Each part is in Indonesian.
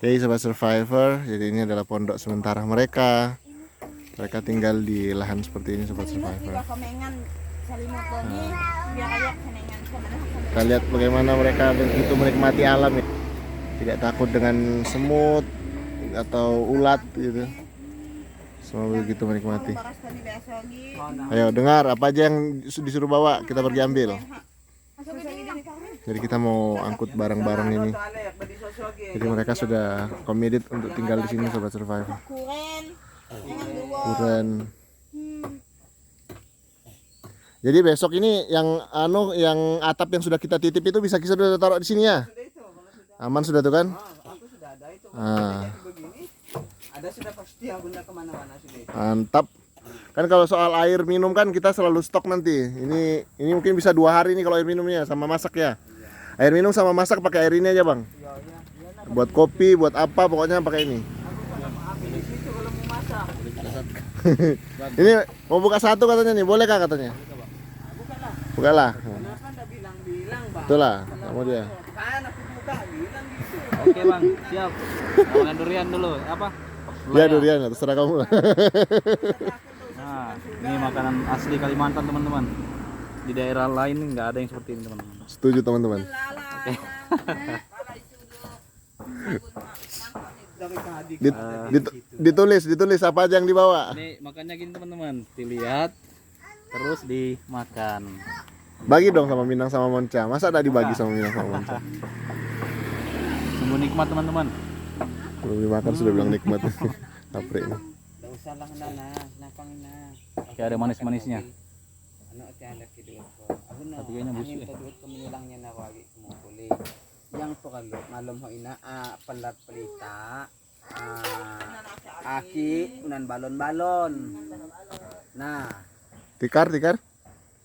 Oke, Sobat Survivor, jadi ini adalah pondok sementara mereka. Mereka tinggal di lahan seperti ini, Sobat Survivor. Kita lihat bagaimana mereka begitu menikmati alam ya. Tidak takut dengan semut atau ulat gitu. Semua begitu menikmati. Ayo dengar apa aja yang disuruh bawa, kita pergi ambil. Jadi kita mau angkut barang-barang ini. Jadi mereka sudah committed untuk tinggal di sini, Sobat Survivor. Kuren. Jadi besok ini yang atap yang sudah kita titip itu bisa kita sudah taruh di sini ya. Aman sudah tuh kan? Ada sudah pasti ya bunda kemana-mana sudah. Mantap. Kan kalau soal air minum kan kita selalu stok nanti. Ini mungkin bisa 2 hari nih kalau air minumnya sama masak ya. Air minum sama masak pakai air ini aja bang. Buat kopi, buat apa pokoknya pakai ini. Ini mau buka satu katanya nih, boleh kah katanya? Bukalah. Kenapa anda bilang-bilang bang? Itulah, kamu dia. Kan aku buka bilang gitu. Oke bang, siap. Makan durian dulu, apa? Ya durian, terserah kamu lah. Nah, ini makanan asli Kalimantan teman-teman. Di daerah lain nggak ada yang seperti ini teman-teman. Setuju teman-teman. Ditulis apa aja yang dibawa. Ini makannya gini teman-teman, dilihat terus dimakan. Bagi dong sama Minang sama Monca. Masa ada dibagi sama Minang sama Monca? Sungguh nikmat teman-teman. Belum dimakan sudah bilang nikmat. Apri ini. Enggak usah lah nana, napangin na. Kayak ada manis-manisnya. Ano ati anak kiduot ko. Ako na. Tapi kayaknya busuk ya. Taduot ko nilangnya na wagi kumukuli. Yang to kalo malum ho ina palat pelita. Aki unan balon-balon. Nah, Tikar.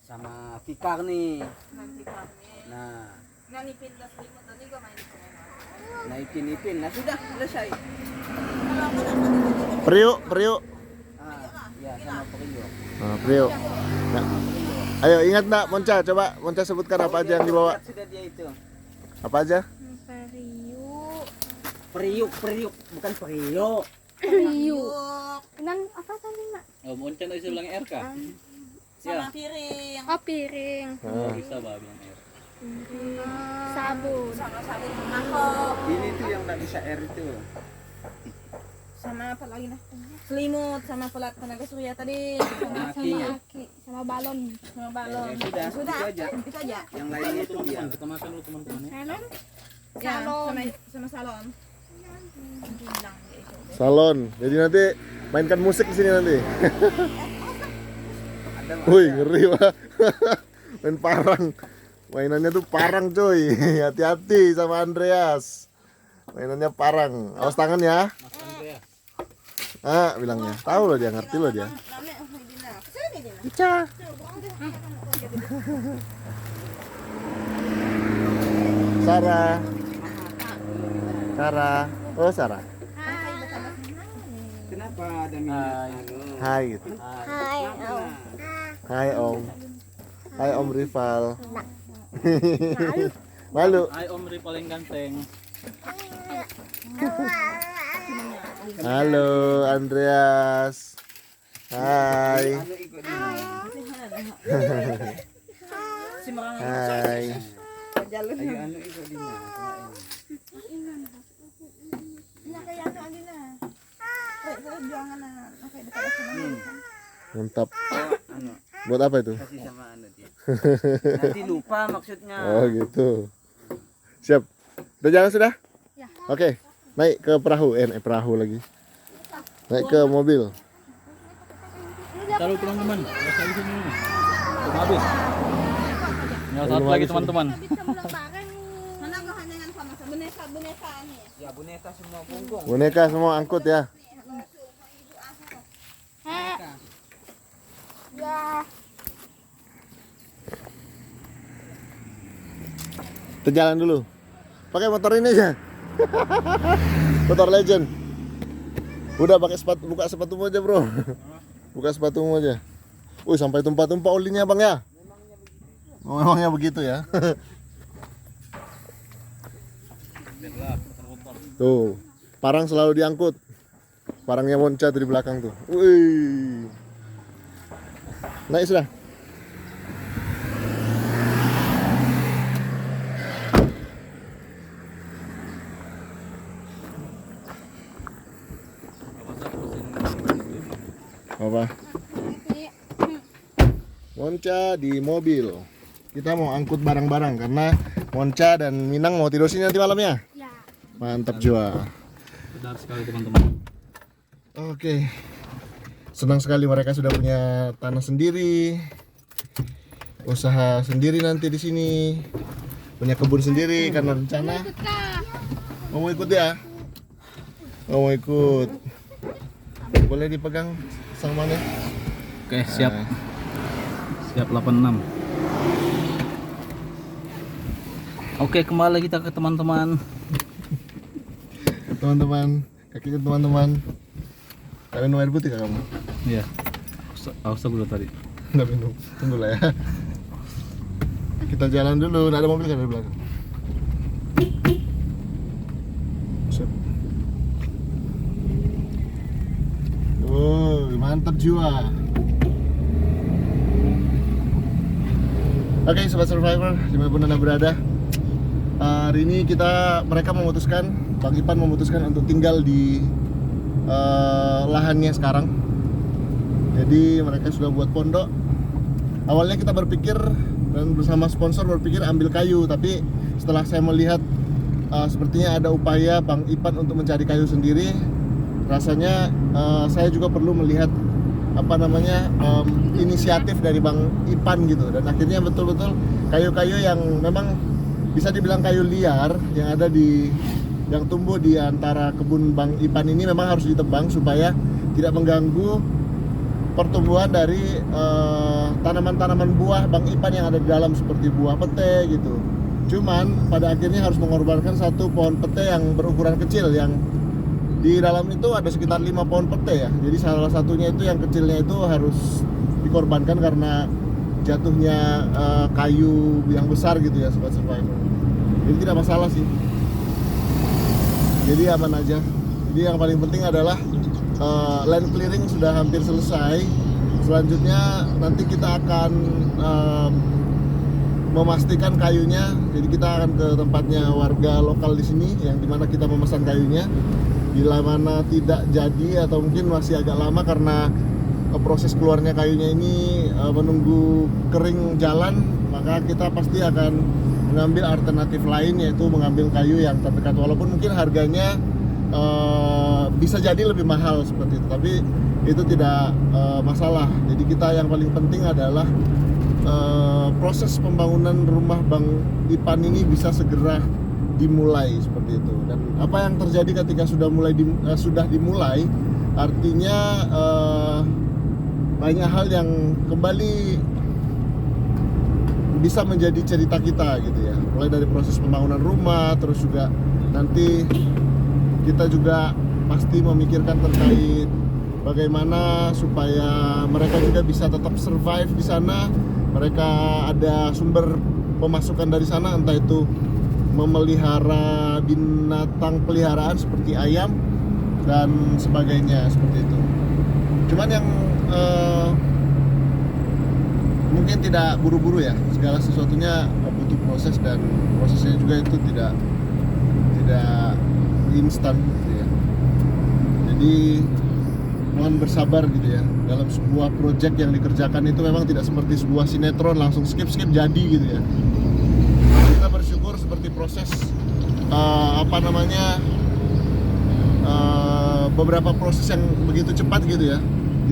sama tikar nih. Nah, naipin-ipin. Nah sudah selesai. Priuk. Ya sama periuk. Nah, Priuk. Nah, ayo ingat enggak Monca, coba Monca sebutkan apa aja yang dibawa. Sudah dia itu. Apa aja? Periuk, bukan periuk. Periuk. Dan apa tadi Mak? Oh, Moncan tadi bilang RK. Sama piring. Oh piring. Oh, bisa bah bilang R. Sabun. Sama sabun mangkok, Ini tuh yang nggak bisa air itu. sama apa lagi nah? Selimut sama pelat tenaga surya tadi, Sama akinya. Sama balon. sama balon. Ya, sudah, itu aja. Itu aja. Yang lainnya itu dia. Kita makan dulu teman-teman ya. Salon. Ya, Salon. sama salon. Bilang dia itu. Salon. Jadi nanti mainkan musik di sini nanti. Ada Wih, ngeri Pak. Main parang. Mainannya tuh parang coy. Hati-hati sama Andreas. Mainannya parang. Awas tangan ya. Mas Andreas. Bilangnya. Tahu loh dia, ngerti loh dia. Namanya Dina. Kesini Dina. Ica. Sarah. Oh, Sarah. Kenapa ada minyak? Hai gitu. Hai. Hai Om. Hai Om Rival. Malu. Hai Om Ri paling ganteng. Halo Andreas. Hai. Anu ikut ini. Si Merang. Hai. Jalan. Ayo anu ikut ini. Nah, kayak anu Andina. Kayak jangan kayak dekat sama. Mantap. Oh, anu Buat apa itu? kasih sama anu dia. Nanti lupa maksudnya. Oh gitu. Siap. Udah jalan sudah? Ya. Oke. Naik ke perahu. Perahu lagi. Naik ke mobil. Taruh teman-teman. Biasa di sini. Belum habis. Tinggal satu Belum lagi habis, teman-teman. Mana kehanyangan sama boneka nih. Ya boneka semua punggung. Boneka semua angkut ya. Ya. Kita jalan dulu. Pakai motor ini aja. Motor legend. Udah pakai sepatu, buka sepatumu aja, Bro. Buka sepatumu aja. Wih, sampai tumpah-tumpah olinya, Bang ya. Memangnya begitu ya. Tuh. Parang selalu diangkut. Parangnya Monca tuh di belakang tuh. Wih. Naik sudah. Apa? Monca di mobil. Kita mau angkut barang-barang karena Monca dan Minang mau tidur sini nanti malamnya. Ya. Mantap jua. Benar sekali teman-teman. Oke. Senang sekali mereka sudah punya tanah sendiri. Usaha sendiri nanti di sini. Punya kebun sendiri karena rencana. Mau ikut ya? Mau ikut. Boleh dipegang sang mana? Oke, siap. Siap 86. Oke, kembali kita ke teman-teman. Teman-teman, kaki ke teman-teman. Tak minum air putih kah kamu? Iya. Aus dulu tadi. Nggak minum, tunggu lah ya. Kita jalan dulu, nggak ada mobil kan dari belakang. Sip. Oh, mantap jiwa. Oke, sobat survivor, dimanapun anda berada, hari ini mereka memutuskan, Bang Ipan memutuskan untuk tinggal di lahannya sekarang. Jadi mereka sudah buat pondok. Awalnya kita berpikir dan bersama sponsor berpikir ambil kayu, tapi setelah saya melihat sepertinya ada upaya Bang Ipan untuk mencari kayu sendiri, rasanya saya juga perlu melihat inisiatif dari Bang Ipan gitu. Dan akhirnya betul-betul kayu-kayu yang memang bisa dibilang kayu liar yang tumbuh di antara kebun Bang Ipan ini memang harus ditebang supaya tidak mengganggu pertumbuhan dari tanaman-tanaman buah Bang Ipan yang ada di dalam seperti buah pete gitu. Cuman pada akhirnya harus mengorbankan satu pohon pete yang berukuran kecil, yang di dalam itu ada sekitar 5 pohon pete ya. Jadi salah satunya itu yang kecilnya itu harus dikorbankan karena jatuhnya kayu yang besar gitu ya, sobat survivor. Jadi tidak masalah sih. Jadi aman aja. Jadi yang paling penting adalah land clearing sudah hampir selesai. Selanjutnya nanti kita akan memastikan kayunya. Jadi kita akan ke tempatnya warga lokal di sini, yang dimana kita memesan kayunya. Bila mana tidak jadi atau mungkin masih agak lama karena proses keluarnya kayunya ini menunggu kering jalan, maka kita pasti akan mengambil alternatif lain, yaitu mengambil kayu yang terdekat. Walaupun mungkin harganya bisa jadi lebih mahal seperti itu, tapi itu tidak masalah. Jadi kita yang paling penting adalah proses pembangunan rumah Bang Ipan ini bisa segera dimulai seperti itu. Dan apa yang terjadi ketika sudah dimulai, artinya banyak hal yang kembali bisa menjadi cerita kita gitu ya. Mulai dari proses pembangunan rumah, terus juga nanti kita juga pasti memikirkan terkait bagaimana supaya mereka juga bisa tetap survive di sana. Mereka ada sumber pemasukan dari sana, entah itu memelihara binatang peliharaan seperti ayam dan sebagainya seperti itu. Cuman yang mungkin tidak buru-buru ya, segala sesuatunya butuh proses, dan prosesnya juga itu tidak instan gitu ya. Jadi mohon bersabar gitu ya. Dalam sebuah project yang dikerjakan itu memang tidak seperti sebuah sinetron langsung skip jadi gitu ya. Kita bersyukur seperti proses beberapa proses yang begitu cepat gitu ya,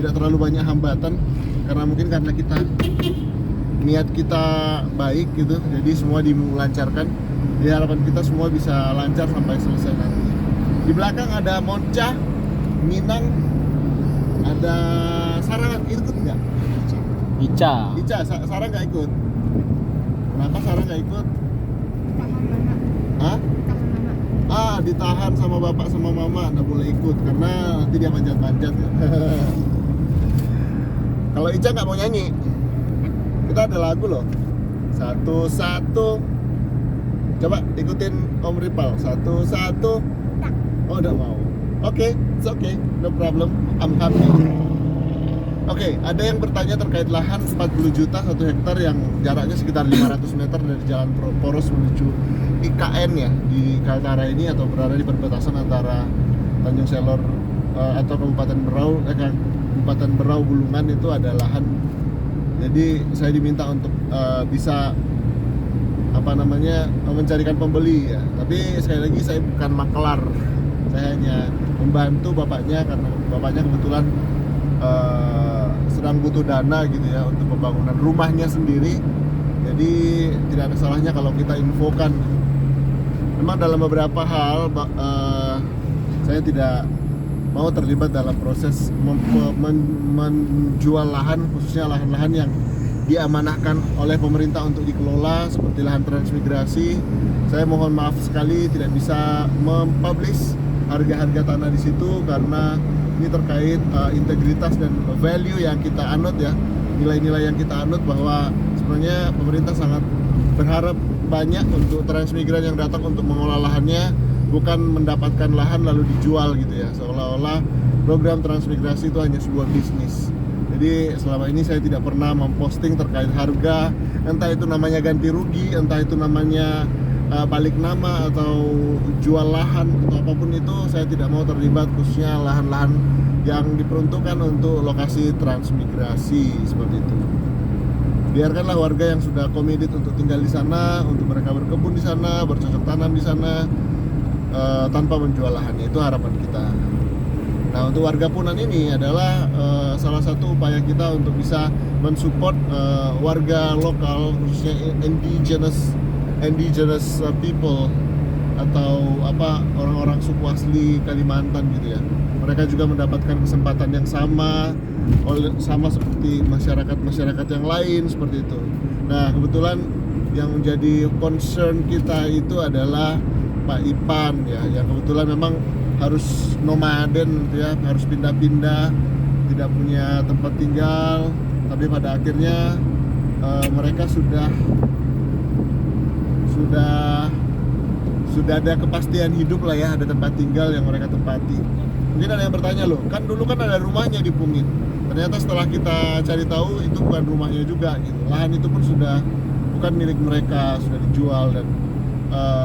tidak terlalu banyak hambatan, karena mungkin karena niat kita baik gitu, jadi semua dilancarkan. Jadi harapan kita semua bisa lancar sampai selesai nanti. Di belakang ada Monca, Minang, ada Sarah, ikut nggak? Ica. Sarah nggak ikut. Kenapa Sarah nggak ikut? Hah? Ditahan sama bapak sama mama, nggak boleh ikut karena nanti dia manjat-manjat ya. Kalau Ica nggak mau nyanyi, kita ada lagu loh. Satu-satu. Coba ikutin Om Ripal. Satu-satu. Oh, udah mau. Oke, it's okay, no problem. I'm happy. Oke, ada yang bertanya terkait lahan 40 juta 1 hektar yang jaraknya sekitar 500 meter dari jalan poros menuju IKN ya di Kaltara ini, atau berada di perbatasan antara Tanjung Selor atau Kabupaten Berau Bulungan. Itu ada lahan. Jadi saya diminta untuk bisa mencarikan pembeli ya. Tapi sekali lagi saya bukan makelar. Saya hanya membantu bapaknya karena bapaknya kebetulan sedang butuh dana gitu ya untuk pembangunan rumahnya sendiri. Jadi tidak ada salahnya kalau kita infokan. Memang dalam beberapa hal saya tidak mau terlibat dalam proses menjual lahan, khususnya lahan-lahan yang diamanahkan oleh pemerintah untuk dikelola seperti lahan transmigrasi. Saya mohon maaf sekali tidak bisa mempublish harga-harga tanah di situ karena ini terkait integritas dan value yang kita anut ya, nilai-nilai yang kita anut, bahwa sebenarnya pemerintah sangat berharap banyak untuk transmigran yang datang untuk mengolah lahannya, bukan mendapatkan lahan lalu dijual gitu ya, seolah-olah program transmigrasi itu hanya sebuah bisnis. Jadi selama ini saya tidak pernah memposting terkait harga, entah itu namanya ganti rugi, entah itu namanya balik nama atau jual lahan atau apapun itu. Saya tidak mau terlibat, khususnya lahan-lahan yang diperuntukkan untuk lokasi transmigrasi seperti itu. Biarkanlah warga yang sudah committed untuk tinggal di sana, untuk mereka berkebun di sana, bercocok tanam di sana, tanpa menjual lahannya. Itu harapan kita. Nah, untuk warga Punan ini adalah salah satu upaya kita untuk bisa mensupport warga lokal, khususnya indigenous people atau orang-orang suku asli Kalimantan gitu ya. Mereka juga mendapatkan kesempatan yang sama seperti masyarakat yang lain seperti itu. Nah, kebetulan yang menjadi concern kita itu adalah Pak Ipan ya, yang kebetulan memang harus nomaden gitu ya, harus pindah-pindah, tidak punya tempat tinggal, tapi pada akhirnya mereka sudah ada kepastian hidup lah ya, ada tempat tinggal yang mereka tempati. Mungkin ada yang bertanya, loh kan dulu kan ada rumahnya di Pungit, ternyata setelah kita cari tahu itu bukan rumahnya juga gitu. Lahan itu pun sudah bukan milik mereka, sudah dijual, dan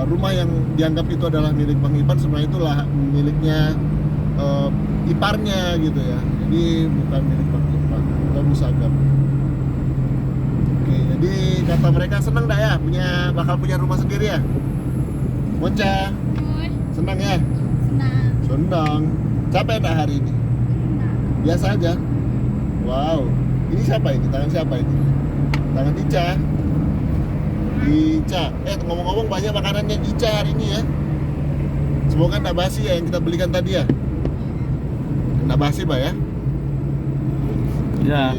rumah yang dianggap itu adalah milik Bang Ipan sebenarnya itulah miliknya iparnya gitu ya. Jadi bukan milik Bang Ipan atau Musagam. Oke, jadi kata mereka senang dah ya bakal punya rumah sendiri ya. Monca, senang ya? Senang. Capek enggak hari ini? Biasa aja. Wow, ini siapa ini? Tangan siapa ini? Tangan Ica. Ica, ngomong-ngomong banyak makanannya Ica hari ini ya. Semoga enggak basi ya yang kita belikan tadi ya. Enggak basi Pak ya? Ya.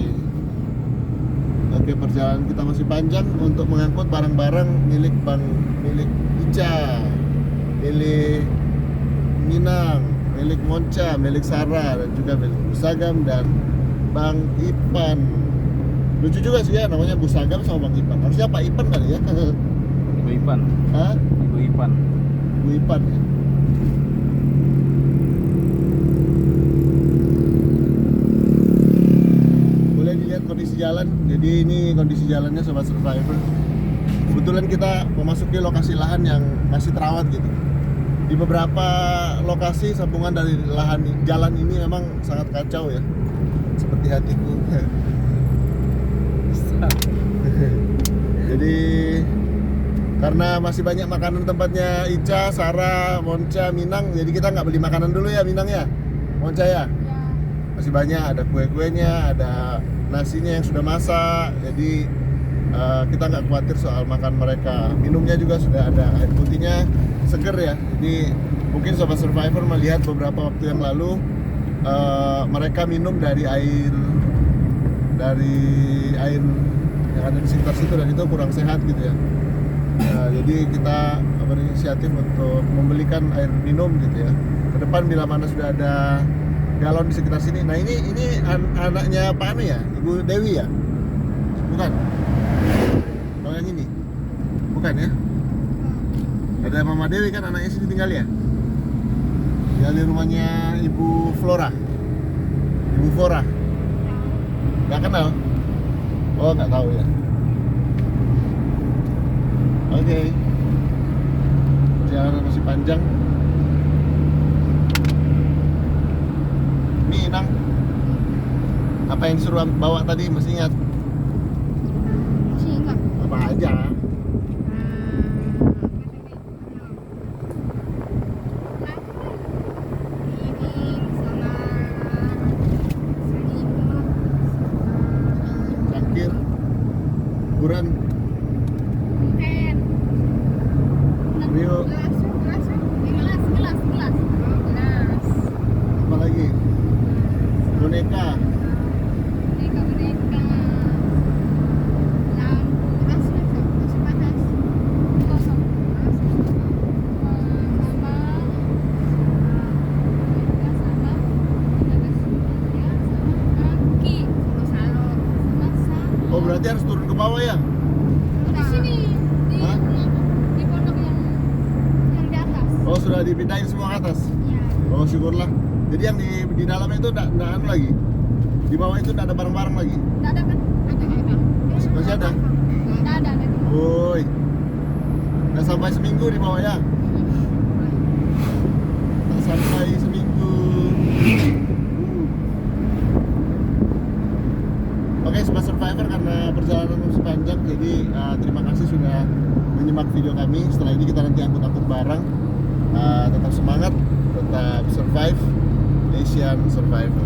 Oke, perjalanan kita masih panjang untuk mengangkut barang-barang milik Ica, milik Minang, milik Monca, milik Sarah, dan juga milik Busagam dan Bang Ipan. Lucu juga sih ya, namanya Busagam sama Bang Ipan. Harusnya Pak Ipan kali ya? Ibu Ipan. Hah? Ibu Ipan. Ibu Ipan ya? Boleh dilihat kondisi jalan. Jadi ini kondisi jalannya Sobat Survivor. Kebetulan kita memasuki lokasi lahan yang masih terawat gitu. Di beberapa lokasi sambungan dari jalan ini memang sangat kacau ya, seperti hatiku. Jadi karena masih banyak makanan tempatnya Ica, Sarah, Monca, Minang, jadi kita nggak beli makanan dulu ya Minang ya, Monca ya. Masih banyak, ada kue-kuenya, ada nasinya yang sudah masak, jadi kita nggak khawatir soal makan mereka. Minumnya juga sudah ada, air putihnya seger ya. Jadi mungkin Sobat Survivor melihat beberapa waktu yang lalu mereka minum dari air yang ada di sekitar situ, dan itu kurang sehat gitu ya. Jadi kita berinisiatif untuk membelikan air minum gitu ya. Ke depan bila mana sudah ada galon di sekitar sini. Nah ini anaknya Pak Anu ya, Ibu Dewi ya? Bukan? Kalau yang ini? Bukan ya? Ada Mama Dewi kan anaknya sini tinggal ya? Tinggal di rumahnya Ibu Flora. Ibu Flora. Nggak kenal? Oh, nggak tahu ya. Oke. Perjalanan masih panjang. Nih, Nang. Apa yang disuruh bawa tadi? Masih ingat? Masih ingat. Apa aja? Cangkir. Kuburan. Rio. Apa lagi? Boneka. Oh, berarti harus turun ke bawah ya? Di sini, di Hah? di pondok yang di atas. Oh, sudah dipindahin semua ke atas? Iya. Oh, syukurlah. Jadi yang di dalamnya itu enggak anu lagi. Di bawah itu enggak ada barang-barang lagi. Enggak ada kan? Ada. Masih ada? Enggak ada. Woi. Nggak sampai seminggu di bawah ya? Nggak sampai seminggu. Oke, Sobat Survivor, karena perjalanan masih panjang, jadi terima kasih sudah menyimak video kami. Setelah ini kita nanti angkut-angkut barang. Tetap semangat, tetap survive, Asian Survivor.